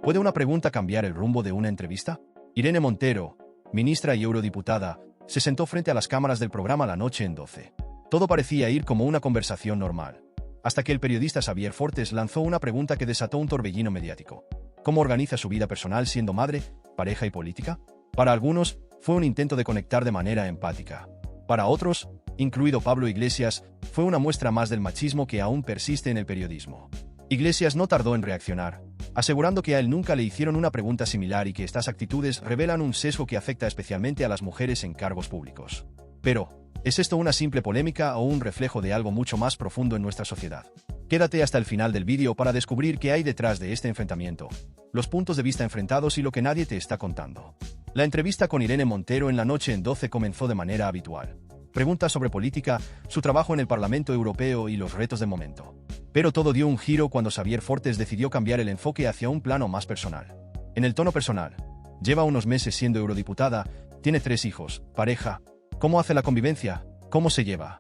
¿Puede una pregunta cambiar el rumbo de una entrevista? Irene Montero, ministra y eurodiputada, se sentó frente a las cámaras del programa La Noche en 12. Todo parecía ir como una conversación normal, hasta que el periodista Xavier Fortes lanzó una pregunta que desató un torbellino mediático. ¿Cómo organiza su vida personal siendo madre, pareja y política? Para algunos, fue un intento de conectar de manera empática. Para otros, incluido Pablo Iglesias, fue una muestra más del machismo que aún persiste en el periodismo. Iglesias no tardó en reaccionar, asegurando que a él nunca le hicieron una pregunta similar y que estas actitudes revelan un sesgo que afecta especialmente a las mujeres en cargos públicos. Pero, ¿es esto una simple polémica o un reflejo de algo mucho más profundo en nuestra sociedad? Quédate hasta el final del vídeo para descubrir qué hay detrás de este enfrentamiento, los puntos de vista enfrentados y lo que nadie te está contando. La entrevista con Irene Montero en La Noche en 12 comenzó de manera habitual. Preguntas sobre política, su trabajo en el Parlamento Europeo y los retos de momento. Pero todo dio un giro cuando Xavier Fortes decidió cambiar el enfoque hacia un plano más personal. En el tono personal, lleva unos meses siendo eurodiputada, tiene 3 hijos, pareja. ¿Cómo hace la convivencia? ¿Cómo se lleva?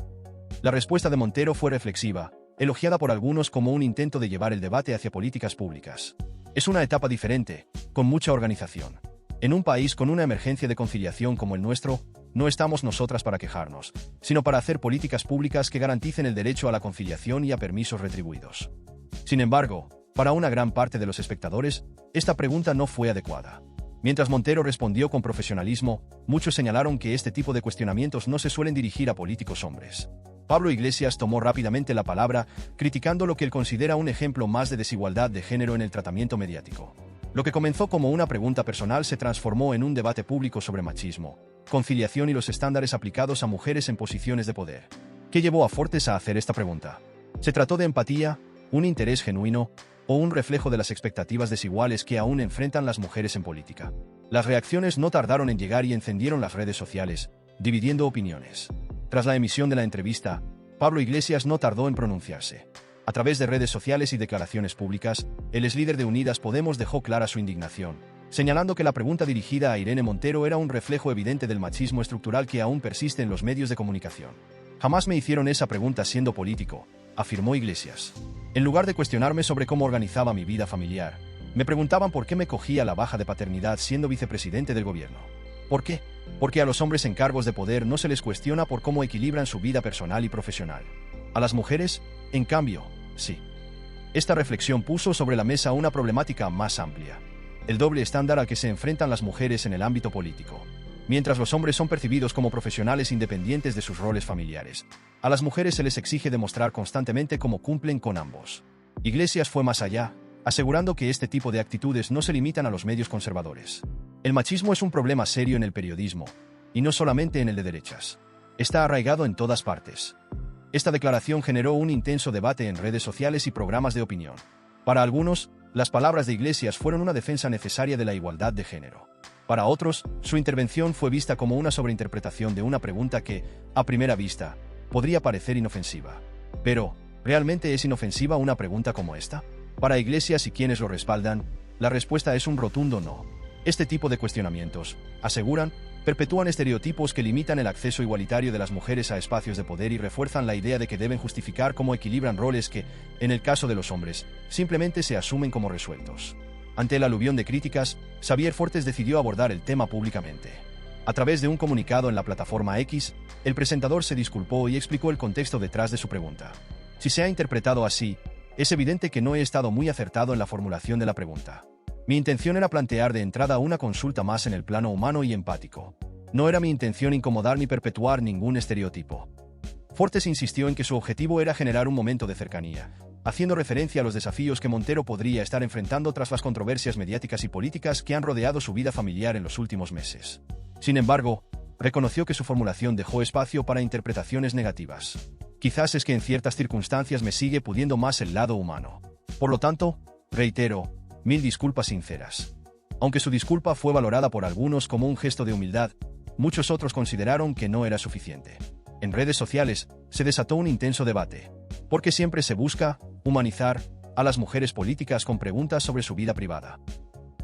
La respuesta de Montero fue reflexiva, elogiada por algunos como un intento de llevar el debate hacia políticas públicas. Es una etapa diferente, con mucha organización. En un país con una emergencia de conciliación como el nuestro, no estamos nosotras para quejarnos, sino para hacer políticas públicas que garanticen el derecho a la conciliación y a permisos retribuidos. Sin embargo, para una gran parte de los espectadores, esta pregunta no fue adecuada. Mientras Montero respondió con profesionalismo, muchos señalaron que este tipo de cuestionamientos no se suelen dirigir a políticos hombres. Pablo Iglesias tomó rápidamente la palabra, criticando lo que él considera un ejemplo más de desigualdad de género en el tratamiento mediático. Lo que comenzó como una pregunta personal se transformó en un debate público sobre machismo, conciliación y los estándares aplicados a mujeres en posiciones de poder. ¿Qué llevó a Fortes a hacer esta pregunta? ¿Se trató de empatía, un interés genuino, o un reflejo de las expectativas desiguales que aún enfrentan las mujeres en política? Las reacciones no tardaron en llegar y encendieron las redes sociales, dividiendo opiniones. Tras la emisión de la entrevista, Pablo Iglesias no tardó en pronunciarse. A través de redes sociales y declaraciones públicas, el exlíder de Unidas Podemos dejó clara su indignación, señalando que la pregunta dirigida a Irene Montero era un reflejo evidente del machismo estructural que aún persiste en los medios de comunicación. Jamás me hicieron esa pregunta siendo político, afirmó Iglesias. En lugar de cuestionarme sobre cómo organizaba mi vida familiar, me preguntaban por qué me cogía la baja de paternidad siendo vicepresidente del gobierno. ¿Por qué? Porque a los hombres en cargos de poder no se les cuestiona por cómo equilibran su vida personal y profesional. A las mujeres, en cambio, sí. Esta reflexión puso sobre la mesa una problemática más amplia: el doble estándar al que se enfrentan las mujeres en el ámbito político. Mientras los hombres son percibidos como profesionales independientes de sus roles familiares, a las mujeres se les exige demostrar constantemente cómo cumplen con ambos. Iglesias fue más allá, asegurando que este tipo de actitudes no se limitan a los medios conservadores. El machismo es un problema serio en el periodismo, y no solamente en el de derechas. Está arraigado en todas partes. Esta declaración generó un intenso debate en redes sociales y programas de opinión. Para algunos, las palabras de Iglesias fueron una defensa necesaria de la igualdad de género. Para otros, su intervención fue vista como una sobreinterpretación de una pregunta que, a primera vista, podría parecer inofensiva. Pero, ¿realmente es inofensiva una pregunta como esta? Para Iglesias y quienes lo respaldan, la respuesta es un rotundo no. Este tipo de cuestionamientos, aseguran, perpetúan estereotipos que limitan el acceso igualitario de las mujeres a espacios de poder y refuerzan la idea de que deben justificar cómo equilibran roles que, en el caso de los hombres, simplemente se asumen como resueltos. Ante el aluvión de críticas, Xavier Fortes decidió abordar el tema públicamente. A través de un comunicado en la plataforma X, el presentador se disculpó y explicó el contexto detrás de su pregunta. Si se ha interpretado así, es evidente que no he estado muy acertado en la formulación de la pregunta. Mi intención era plantear de entrada una consulta más en el plano humano y empático. No era mi intención incomodar ni perpetuar ningún estereotipo. Fortes insistió en que su objetivo era generar un momento de cercanía, haciendo referencia a los desafíos que Montero podría estar enfrentando tras las controversias mediáticas y políticas que han rodeado su vida familiar en los últimos meses. Sin embargo, reconoció que su formulación dejó espacio para interpretaciones negativas. Quizás es que en ciertas circunstancias me sigue pudiendo más el lado humano. Por lo tanto, reitero, 1000 disculpas sinceras. Aunque su disculpa fue valorada por algunos como un gesto de humildad, muchos otros consideraron que no era suficiente. En redes sociales, se desató un intenso debate, porque siempre se busca humanizar a las mujeres políticas con preguntas sobre su vida privada.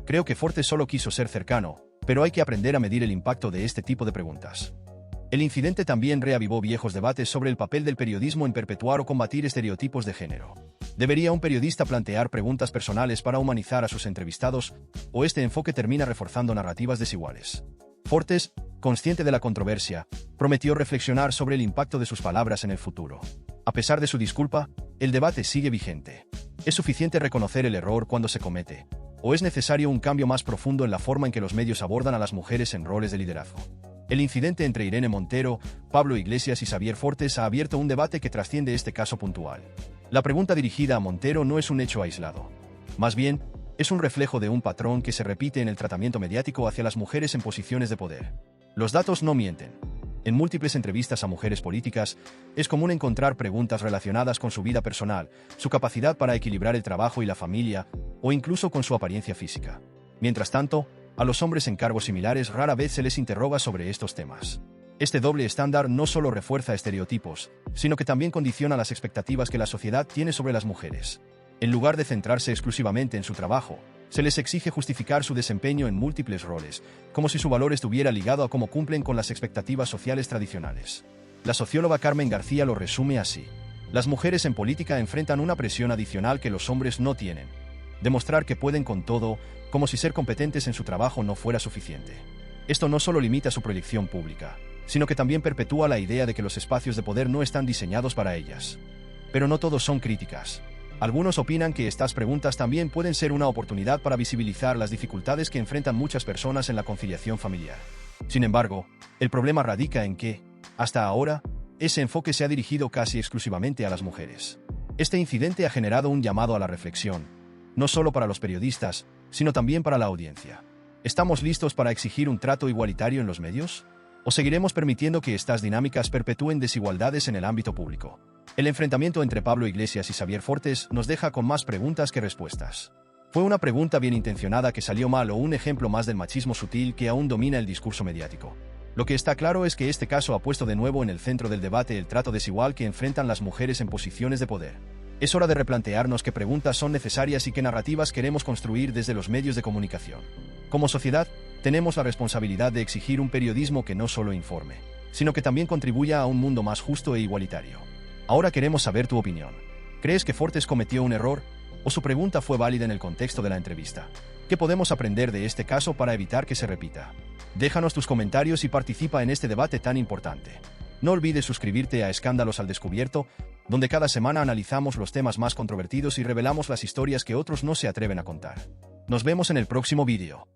Creo que Fortes solo quiso ser cercano, pero hay que aprender a medir el impacto de este tipo de preguntas. El incidente también reavivó viejos debates sobre el papel del periodismo en perpetuar o combatir estereotipos de género. ¿Debería un periodista plantear preguntas personales para humanizar a sus entrevistados, o este enfoque termina reforzando narrativas desiguales? Fortes, consciente de la controversia, prometió reflexionar sobre el impacto de sus palabras en el futuro. A pesar de su disculpa, el debate sigue vigente. ¿Es suficiente reconocer el error cuando se comete? ¿O es necesario un cambio más profundo en la forma en que los medios abordan a las mujeres en roles de liderazgo? El incidente entre Irene Montero, Pablo Iglesias y Xavier Fortes ha abierto un debate que trasciende este caso puntual. La pregunta dirigida a Montero no es un hecho aislado. Más bien, es un reflejo de un patrón que se repite en el tratamiento mediático hacia las mujeres en posiciones de poder. Los datos no mienten. En múltiples entrevistas a mujeres políticas, es común encontrar preguntas relacionadas con su vida personal, su capacidad para equilibrar el trabajo y la familia, o incluso con su apariencia física. Mientras tanto, a los hombres en cargos similares rara vez se les interroga sobre estos temas. Este doble estándar no solo refuerza estereotipos, sino que también condiciona las expectativas que la sociedad tiene sobre las mujeres. En lugar de centrarse exclusivamente en su trabajo, se les exige justificar su desempeño en múltiples roles, como si su valor estuviera ligado a cómo cumplen con las expectativas sociales tradicionales. La socióloga Carmen García lo resume así: las mujeres en política enfrentan una presión adicional que los hombres no tienen. Demostrar que pueden con todo, como si ser competentes en su trabajo no fuera suficiente. Esto no solo limita su proyección pública, sino que también perpetúa la idea de que los espacios de poder no están diseñados para ellas. Pero no todos son críticas. Algunos opinan que estas preguntas también pueden ser una oportunidad para visibilizar las dificultades que enfrentan muchas personas en la conciliación familiar. Sin embargo, el problema radica en que, hasta ahora, ese enfoque se ha dirigido casi exclusivamente a las mujeres. Este incidente ha generado un llamado a la reflexión, no solo para los periodistas, sino también para la audiencia. ¿Estamos listos para exigir un trato igualitario en los medios? ¿O seguiremos permitiendo que estas dinámicas perpetúen desigualdades en el ámbito público? El enfrentamiento entre Pablo Iglesias y Xavier Fortes nos deja con más preguntas que respuestas. ¿Fue una pregunta bien intencionada que salió mal o un ejemplo más del machismo sutil que aún domina el discurso mediático? Lo que está claro es que este caso ha puesto de nuevo en el centro del debate el trato desigual que enfrentan las mujeres en posiciones de poder. Es hora de replantearnos qué preguntas son necesarias y qué narrativas queremos construir desde los medios de comunicación. Como sociedad, tenemos la responsabilidad de exigir un periodismo que no solo informe, sino que también contribuya a un mundo más justo e igualitario. Ahora queremos saber tu opinión. ¿Crees que Fortes cometió un error? ¿O su pregunta fue válida en el contexto de la entrevista? ¿Qué podemos aprender de este caso para evitar que se repita? Déjanos tus comentarios y participa en este debate tan importante. No olvides suscribirte a Escándalos al Descubierto, donde cada semana analizamos los temas más controvertidos y revelamos las historias que otros no se atreven a contar. Nos vemos en el próximo vídeo.